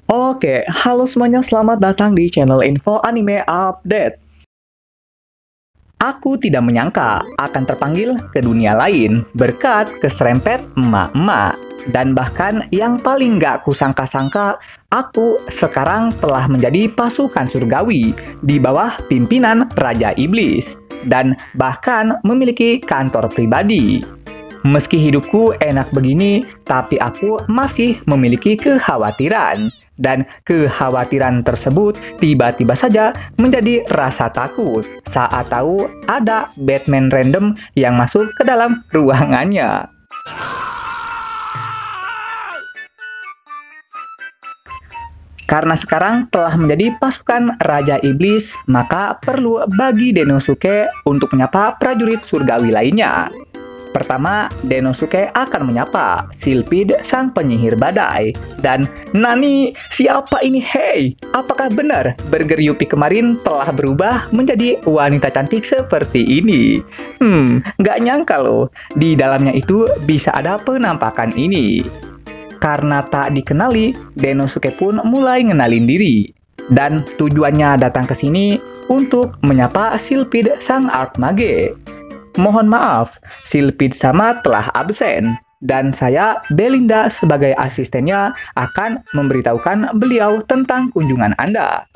Oke, halo semuanya, selamat datang di channel Info Anime Update. Aku tidak menyangka akan terpanggil ke dunia lain berkat keserempet emak-emak. Dan bahkan yang paling gak kusangka-sangka, aku sekarang telah menjadi pasukan surgawi di bawah pimpinan Raja Iblis. Dan bahkan memiliki kantor pribadi. Meski hidupku enak begini, tapi aku masih memiliki kekhawatiran. Dan kekhawatiran tersebut tiba-tiba saja menjadi rasa takut saat tahu ada Batman random yang masuk ke dalam ruangannya. Karena sekarang telah menjadi pasukan Raja Iblis, maka perlu bagi Denosuke untuk menyapa prajurit surgawi lainnya. Pertama, Denosuke akan menyapa Silphid, sang penyihir badai. Dan, Nani, siapa ini? Hei, apakah benar Burger Yuppie kemarin telah berubah menjadi wanita cantik seperti ini? Nggak nyangka loh, di dalamnya itu bisa ada penampakan ini. Karena tak dikenali, Denosuke pun mulai ngenalin diri. Dan tujuannya datang ke sini untuk menyapa Silphid, sang Archmage. Mohon maaf, Silphid sama telah absen. Dan saya, Belinda, sebagai asistennya akan memberitahukan beliau tentang kunjungan Anda.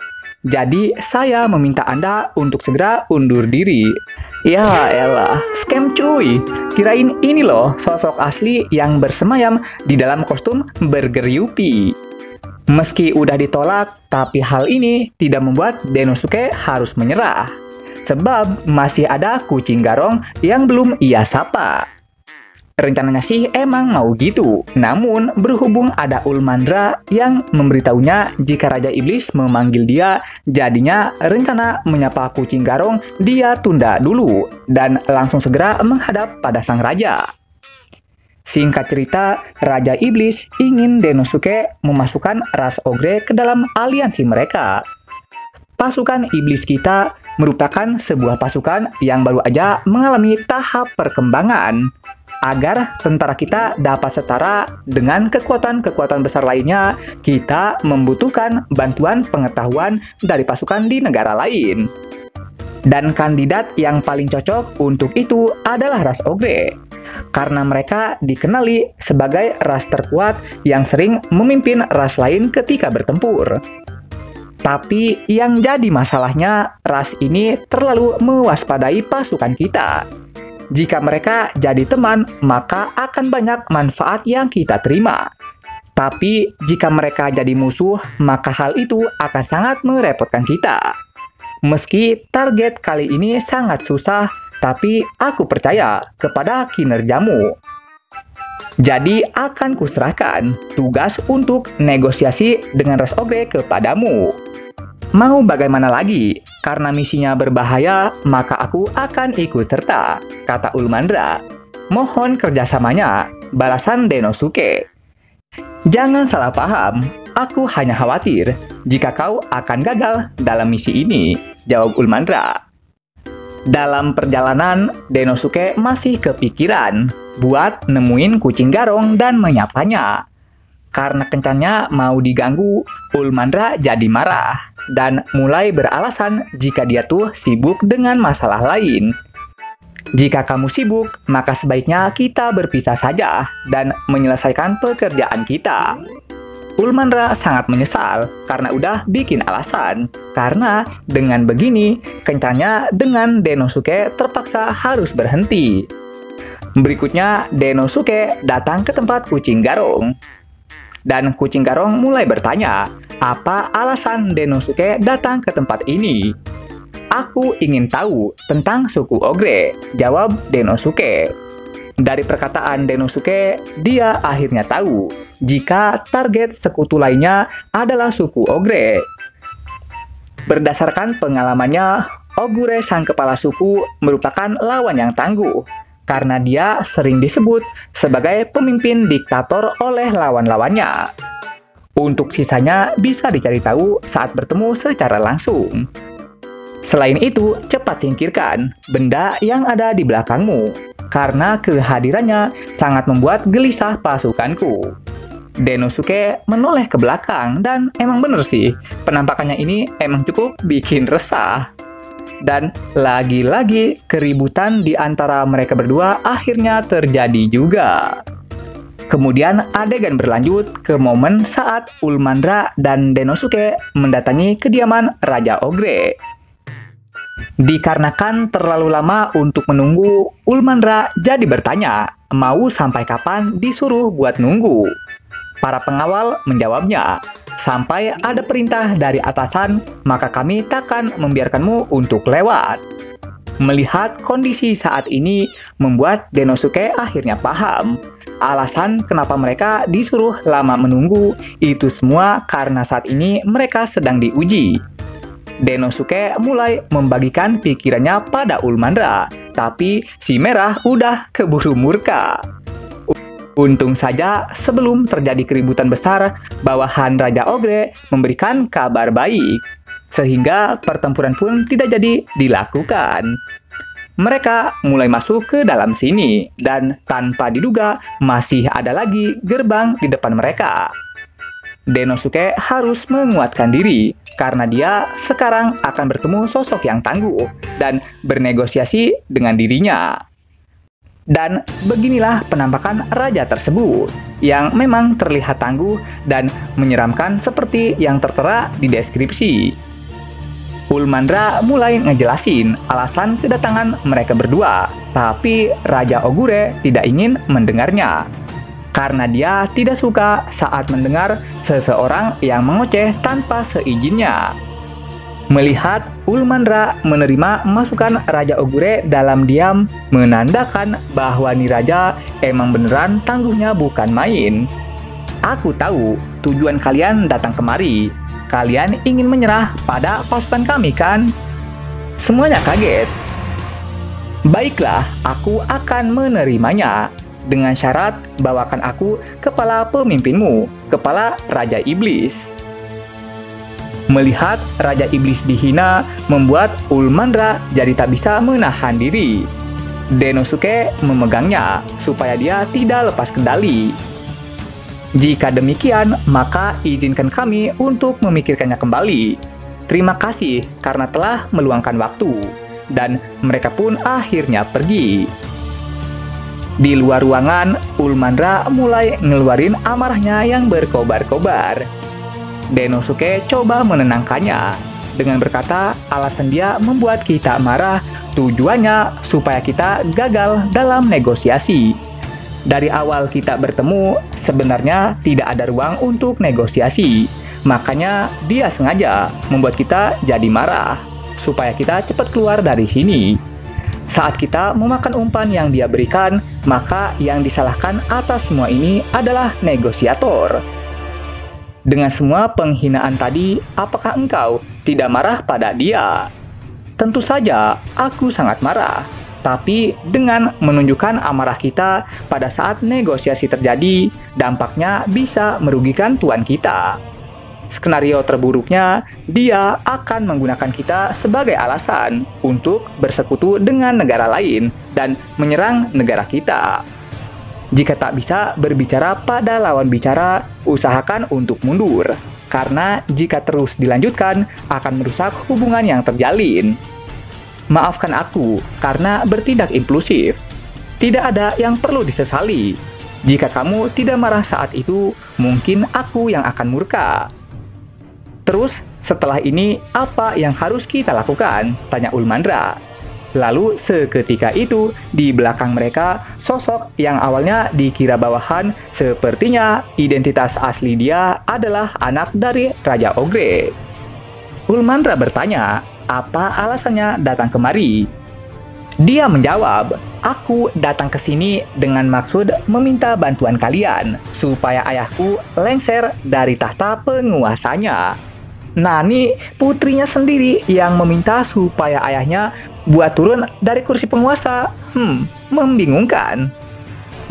Jadi, saya meminta Anda untuk segera undur diri. Ya elah, scam cuy. Kirain ini loh sosok asli yang bersemayam di dalam kostum Burger Yuppie. Meski udah ditolak, tapi hal ini tidak membuat Denosuke harus menyerah. Sebab masih ada kucing garong yang belum ia sapa. Rencananya sih emang mau gitu, namun berhubung ada Ulmandra yang memberitahunya jika Raja Iblis memanggil dia, jadinya rencana menyapa kucing garong dia tunda dulu dan langsung segera menghadap pada sang raja. Singkat cerita, Raja Iblis ingin Denosuke memasukkan ras ogre ke dalam aliansi mereka. Pasukan iblis kita merupakan sebuah pasukan yang baru aja mengalami tahap perkembangan. Agar tentara kita dapat setara dengan kekuatan-kekuatan besar lainnya, kita membutuhkan bantuan pengetahuan dari pasukan di negara lain. Dan kandidat yang paling cocok untuk itu adalah ras ogre. Karena mereka dikenali sebagai ras terkuat yang sering memimpin ras lain ketika bertempur. Tapi yang jadi masalahnya, ras ini terlalu mewaspadai pasukan kita. Jika mereka jadi teman, maka akan banyak manfaat yang kita terima. Tapi jika mereka jadi musuh, maka hal itu akan sangat merepotkan kita. Meski target kali ini sangat susah, tapi aku percaya kepada kinerjamu. Jadi akan kuserahkan tugas untuk negosiasi dengan ras ogre kepadamu. Mau bagaimana lagi? Karena misinya berbahaya, maka aku akan ikut serta, kata Ulmandra. Mohon kerjasamanya, balasan Denosuke. Jangan salah paham, aku hanya khawatir jika kau akan gagal dalam misi ini, jawab Ulmandra. Dalam perjalanan, Denosuke masih kepikiran buat nemuin kucing garong dan menyapanya. Karena kencannya mau diganggu, Ulmandra jadi marah dan mulai beralasan jika dia tuh sibuk dengan masalah lain. Jika kamu sibuk, maka sebaiknya kita berpisah saja dan menyelesaikan pekerjaan kita. Ulmandra sangat menyesal karena udah bikin alasan. Karena dengan begini, kencannya dengan Denosuke terpaksa harus berhenti. Berikutnya, Denosuke datang ke tempat kucing garong. Dan kucing garong mulai bertanya, apa alasan Denosuke datang ke tempat ini? Aku ingin tahu tentang suku ogre, jawab Denosuke. Dari perkataan Denosuke, dia akhirnya tahu jika target sekutu lainnya adalah suku ogre. Berdasarkan pengalamannya, Ogure sang kepala suku merupakan lawan yang tangguh. Karena dia sering disebut sebagai pemimpin diktator oleh lawan-lawannya. Untuk sisanya bisa dicari tahu saat bertemu secara langsung. Selain itu, cepat singkirkan benda yang ada di belakangmu, karena kehadirannya sangat membuat gelisah pasukanku. Denosuke menoleh ke belakang dan emang bener sih, penampakannya ini emang cukup bikin resah. Dan lagi-lagi keributan di antara mereka berdua akhirnya terjadi juga. Kemudian adegan berlanjut ke momen saat Ulmandra dan Denosuke mendatangi kediaman Raja Ogre. Dikarenakan terlalu lama untuk menunggu, Ulmandra jadi bertanya, mau sampai kapan disuruh buat nunggu? Para pengawal menjawabnya, sampai ada perintah dari atasan, maka kami takkan membiarkanmu untuk lewat. Melihat kondisi saat ini membuat Denosuke akhirnya paham. Alasan kenapa mereka disuruh lama menunggu itu semua karena saat ini mereka sedang diuji. Denosuke mulai membagikan pikirannya pada Ulmandra, tapi si Merah udah keburu murka. Untung saja sebelum terjadi keributan besar, bawahan Raja Ogre memberikan kabar baik, sehingga pertempuran pun tidak jadi dilakukan. Mereka mulai masuk ke dalam sini, dan tanpa diduga masih ada lagi gerbang di depan mereka. Denosuke harus menguatkan diri, karena dia sekarang akan bertemu sosok yang tangguh dan bernegosiasi dengan dirinya. Dan beginilah penampakan raja tersebut, yang memang terlihat tangguh dan menyeramkan seperti yang tertera di deskripsi. Ulmandra mulai ngejelasin alasan kedatangan mereka berdua, tapi Raja Ogure tidak ingin mendengarnya. Karena dia tidak suka saat mendengar seseorang yang mengoceh tanpa seizinnya. Melihat Ulmandra menerima masukan Raja Ogure dalam diam, menandakan bahwa nih raja emang beneran tangguhnya bukan main. Aku tahu tujuan kalian datang kemari. Kalian ingin menyerah pada pasukan kami, kan? Semuanya kaget. Baiklah, aku akan menerimanya. Dengan syarat, bawakan aku kepala pemimpinmu, kepala Raja Iblis. Melihat Raja Iblis dihina, membuat Ulmandra jadi tak bisa menahan diri. Denosuke memegangnya, supaya dia tidak lepas kendali. Jika demikian, maka izinkan kami untuk memikirkannya kembali. Terima kasih karena telah meluangkan waktu. Dan mereka pun akhirnya pergi. Di luar ruangan, Ulmandra mulai ngeluarin amarahnya yang berkobar-kobar. Denosuke coba menenangkannya dengan berkata alasan dia membuat kita marah tujuannya supaya kita gagal dalam negosiasi. Dari awal kita bertemu, sebenarnya tidak ada ruang untuk negosiasi. Makanya dia sengaja membuat kita jadi marah, supaya kita cepat keluar dari sini. Saat kita memakan umpan yang dia berikan, maka yang disalahkan atas semua ini adalah negosiator. Dengan semua penghinaan tadi, apakah engkau tidak marah pada dia? Tentu saja, aku sangat marah. Tapi dengan menunjukkan amarah kita pada saat negosiasi terjadi, dampaknya bisa merugikan tuan kita. Skenario terburuknya, dia akan menggunakan kita sebagai alasan untuk bersekutu dengan negara lain dan menyerang negara kita. Jika tak bisa berbicara pada lawan bicara, usahakan untuk mundur. Karena jika terus dilanjutkan, akan merusak hubungan yang terjalin. Maafkan aku karena bertindak impulsif. Tidak ada yang perlu disesali. Jika kamu tidak marah saat itu, mungkin aku yang akan murka. Terus, setelah ini, apa yang harus kita lakukan? Tanya Ulmandra. Lalu, seketika itu, di belakang mereka, sosok yang awalnya dikira bawahan, sepertinya identitas asli dia adalah anak dari Raja Ogre. Ulmandra bertanya, apa alasannya datang kemari? Dia menjawab, aku datang ke sini dengan maksud meminta bantuan kalian, supaya ayahku lengser dari tahta penguasanya. Nani, putrinya sendiri yang meminta supaya ayahnya buat turun dari kursi penguasa. Membingungkan.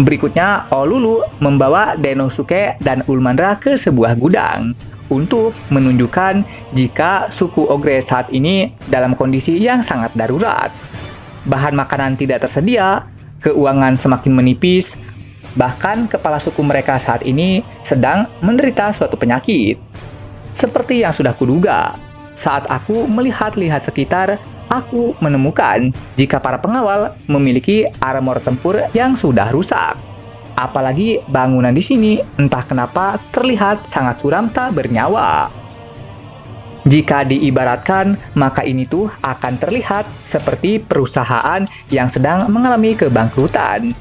Berikutnya, Olulu membawa Denosuke dan Ulmandra ke sebuah gudang untuk menunjukkan jika suku Ogre saat ini dalam kondisi yang sangat darurat. Bahan makanan tidak tersedia, keuangan semakin menipis, Bahkan kepala suku mereka saat ini sedang menderita suatu penyakit. Seperti yang sudah kuduga, saat aku melihat-lihat sekitar, aku menemukan jika para pengawal memiliki armor tempur yang sudah rusak. Apalagi bangunan di sini entah kenapa terlihat sangat suram tak bernyawa. Jika diibaratkan, maka ini tuh akan terlihat seperti perusahaan yang sedang mengalami kebangkrutan.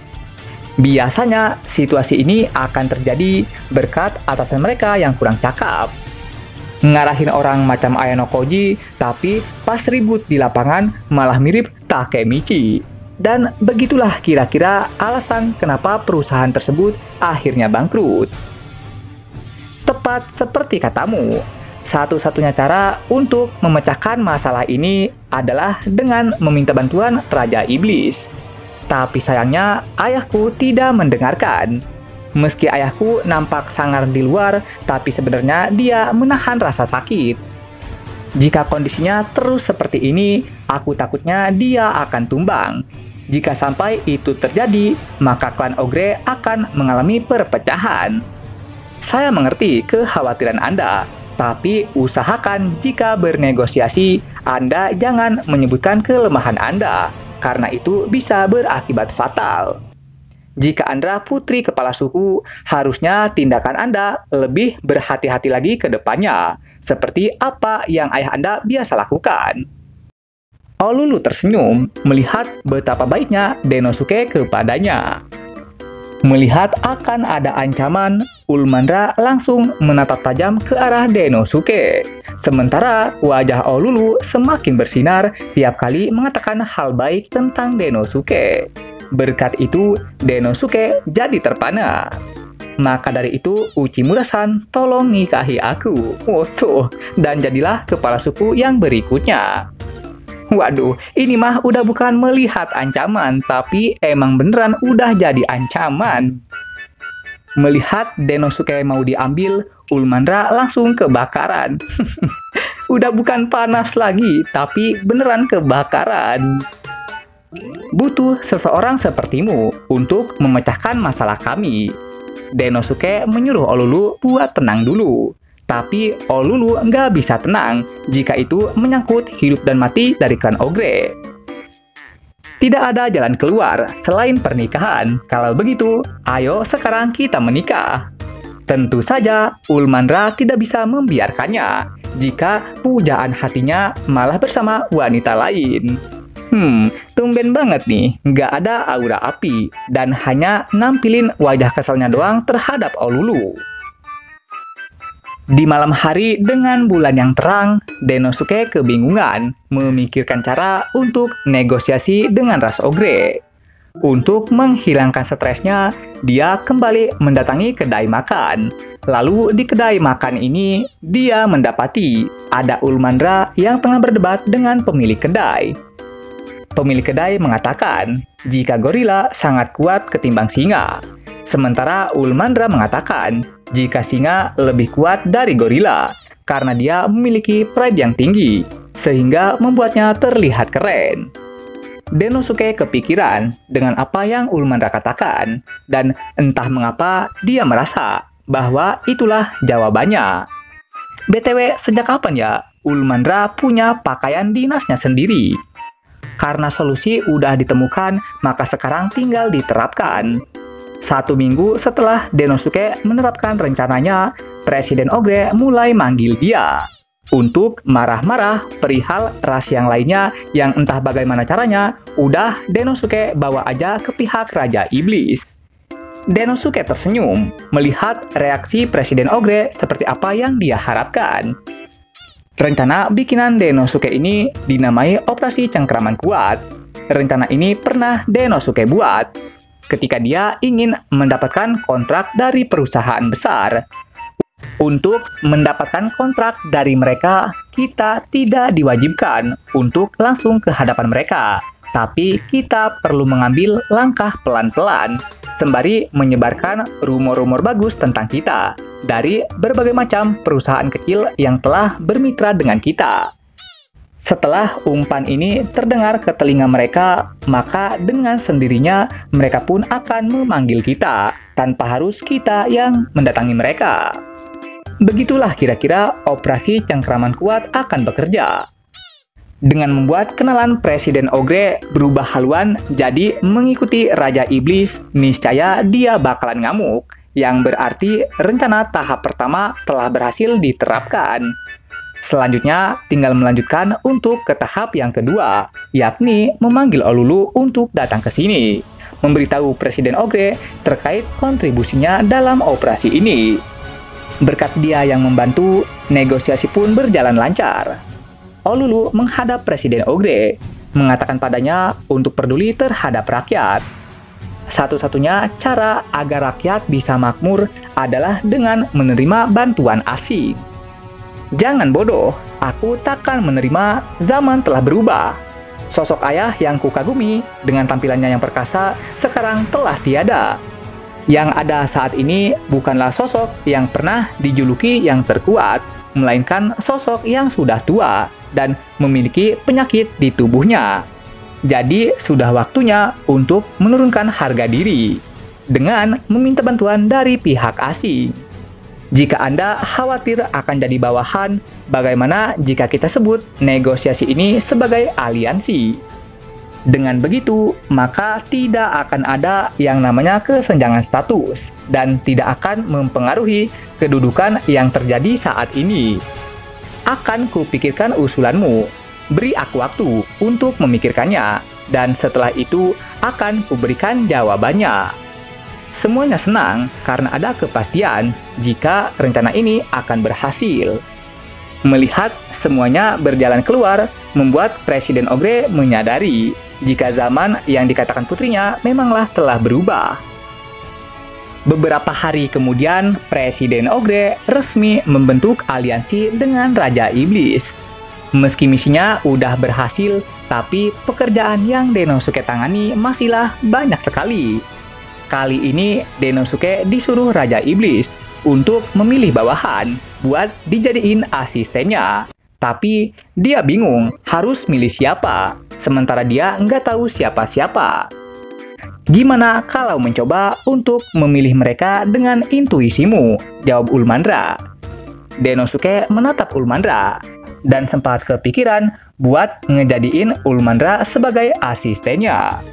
Biasanya situasi ini akan terjadi berkat atasan mereka yang kurang cakap. Ngarahin orang macam Ayano Koji, tapi pas ribut di lapangan malah mirip Takemichi. Dan begitulah kira-kira alasan kenapa perusahaan tersebut akhirnya bangkrut. Tepat seperti katamu, satu-satunya cara untuk memecahkan masalah ini adalah dengan meminta bantuan Raja Iblis. Tapi sayangnya ayahku tidak mendengarkan. Meski ayahku nampak sangar di luar, tapi sebenarnya dia menahan rasa sakit. Jika kondisinya terus seperti ini, aku takutnya dia akan tumbang. Jika sampai itu terjadi, maka klan Ogre akan mengalami perpecahan. Saya mengerti kekhawatiran Anda, tapi usahakan jika bernegosiasi, Anda jangan menyebutkan kelemahan Anda, karena itu bisa berakibat fatal. Jika Anda putri kepala suku, harusnya tindakan Anda lebih berhati-hati lagi ke depannya, seperti apa yang ayah Anda biasa lakukan. Olulu tersenyum melihat betapa baiknya Denosuke kepadanya. Melihat akan ada ancaman, Ulmandra langsung menatap tajam ke arah Denosuke. Sementara wajah Olulu semakin bersinar tiap kali mengatakan hal baik tentang Denosuke. Berkat itu, Denosuke jadi terpana. Maka dari itu, Uchimura-san tolong nikahi aku. Tuh, dan jadilah kepala suku yang berikutnya. Waduh, ini mah udah bukan melihat ancaman, tapi emang beneran udah jadi ancaman. Melihat Denosuke mau diambil, Ulmandra langsung kebakaran. Udah bukan panas lagi, tapi beneran kebakaran. Butuh seseorang sepertimu untuk memecahkan masalah kami. Denosuke menyuruh Olulu buat tenang dulu. Tapi Olulu nggak bisa tenang jika itu menyangkut hidup dan mati dari klan Ogre. Tidak ada jalan keluar selain pernikahan. Kalau begitu, ayo sekarang kita menikah. Tentu saja, Ulmandra tidak bisa membiarkannya jika pujaan hatinya malah bersama wanita lain. Tumben banget nih, nggak ada aura api dan hanya nampilin wajah keselnya doang terhadap Olulu. Di malam hari dengan bulan yang terang, Denosuke kebingungan memikirkan cara untuk negosiasi dengan ras Ogre. Untuk menghilangkan stresnya, dia kembali mendatangi kedai makan. Lalu di kedai makan ini, dia mendapati ada Ulmandra yang tengah berdebat dengan pemilik kedai. Pemilik kedai mengatakan jika gorila sangat kuat ketimbang singa. Sementara Ulmandra mengatakan jika singa lebih kuat dari gorila karena dia memiliki pride yang tinggi, sehingga membuatnya terlihat keren. Denosuke kepikiran dengan apa yang Ulmandra katakan, dan entah mengapa dia merasa bahwa itulah jawabannya. BTW, sejak kapan ya Ulmandra punya pakaian dinasnya sendiri? Karena solusi udah ditemukan, maka sekarang tinggal diterapkan. 1 minggu setelah Denosuke menerapkan rencananya, Presiden Ogre mulai manggil dia untuk marah-marah perihal ras yang lainnya yang entah bagaimana caranya, udah Denosuke bawa aja ke pihak Raja Iblis. Denosuke tersenyum melihat reaksi Presiden Ogre seperti apa yang dia harapkan. Rencana bikinan Denosuke ini dinamai Operasi Cengkraman Kuat. Rencana ini pernah Denosuke buat ketika dia ingin mendapatkan kontrak dari perusahaan besar. Untuk mendapatkan kontrak dari mereka, kita tidak diwajibkan untuk langsung ke hadapan mereka, tapi kita perlu mengambil langkah pelan-pelan, sembari menyebarkan rumor-rumor bagus tentang kita dari berbagai macam perusahaan kecil yang telah bermitra dengan kita. Setelah umpan ini terdengar ke telinga mereka, maka dengan sendirinya mereka pun akan memanggil kita, tanpa harus kita yang mendatangi mereka. Begitulah kira-kira operasi cengkraman kuat akan bekerja. Dengan membuat kenalan Presiden Ogre berubah haluan jadi mengikuti Raja Iblis, niscaya dia bakalan ngamuk, yang berarti rencana tahap pertama telah berhasil diterapkan. Selanjutnya, tinggal melanjutkan untuk ke tahap yang kedua, yakni memanggil Olulu untuk datang ke sini, memberitahu Presiden Ogre terkait kontribusinya dalam operasi ini. Berkat dia yang membantu, negosiasi pun berjalan lancar. Olulu menghadap Presiden Ogre, mengatakan padanya untuk peduli terhadap rakyat. Satu-satunya cara agar rakyat bisa makmur adalah dengan menerima bantuan asing. Jangan bodoh, aku takkan menerima, zaman telah berubah. Sosok ayah yang kukagumi dengan tampilannya yang perkasa sekarang telah tiada. Yang ada saat ini bukanlah sosok yang pernah dijuluki yang terkuat, melainkan sosok yang sudah tua dan memiliki penyakit di tubuhnya. Jadi sudah waktunya untuk menurunkan harga diri dengan meminta bantuan dari pihak asing. Jika Anda khawatir akan jadi bawahan, bagaimana jika kita sebut negosiasi ini sebagai aliansi? Dengan begitu, maka tidak akan ada yang namanya kesenjangan status dan tidak akan mempengaruhi kedudukan yang terjadi saat ini. Akan kupikirkan usulanmu, beri aku waktu untuk memikirkannya, dan setelah itu akan kuberikan jawabannya. Semuanya senang karena ada kepastian jika rencana ini akan berhasil. Melihat semuanya berjalan keluar, membuat Presiden Ogre menyadari jika zaman yang dikatakan putrinya memanglah telah berubah. Beberapa hari kemudian, Presiden Ogre resmi membentuk aliansi dengan Raja Iblis. Meski misinya udah berhasil, tapi pekerjaan yang Denosuke tangani masihlah banyak sekali. Kali ini Denosuke disuruh Raja Iblis untuk memilih bawahan buat dijadiin asistennya. Tapi dia bingung harus milih siapa, sementara dia nggak tahu siapa-siapa. Gimana kalau mencoba untuk memilih mereka dengan intuisimu? Jawab Ulmandra. Denosuke menatap Ulmandra dan sempat kepikiran buat ngejadiin Ulmandra sebagai asistennya.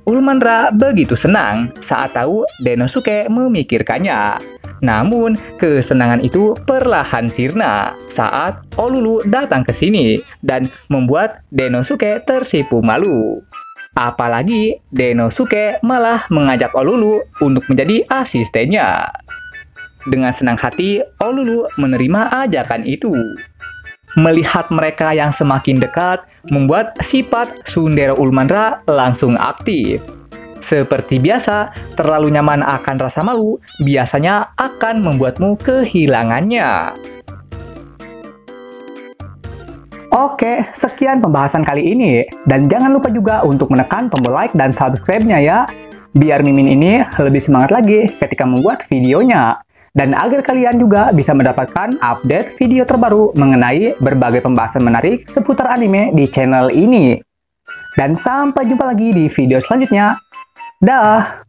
Ulmandra begitu senang saat tahu Denosuke memikirkannya. Namun, kesenangan itu perlahan sirna saat Olulu datang ke sini dan membuat Denosuke tersipu malu. Apalagi Denosuke malah mengajak Olulu untuk menjadi asistennya. Dengan senang hati, Olulu menerima ajakan itu. Melihat mereka yang semakin dekat, membuat sifat Sundero Ulmandra langsung aktif. Seperti biasa, terlalu nyaman akan rasa malu biasanya akan membuatmu kehilangannya. Oke, sekian pembahasan kali ini. Dan jangan lupa juga untuk menekan tombol like dan subscribe-nya ya. Biar Mimin ini lebih semangat lagi ketika membuat videonya. Dan agar kalian juga bisa mendapatkan update video terbaru mengenai berbagai pembahasan menarik seputar anime di channel ini. Dan sampai jumpa lagi di video selanjutnya. Dah!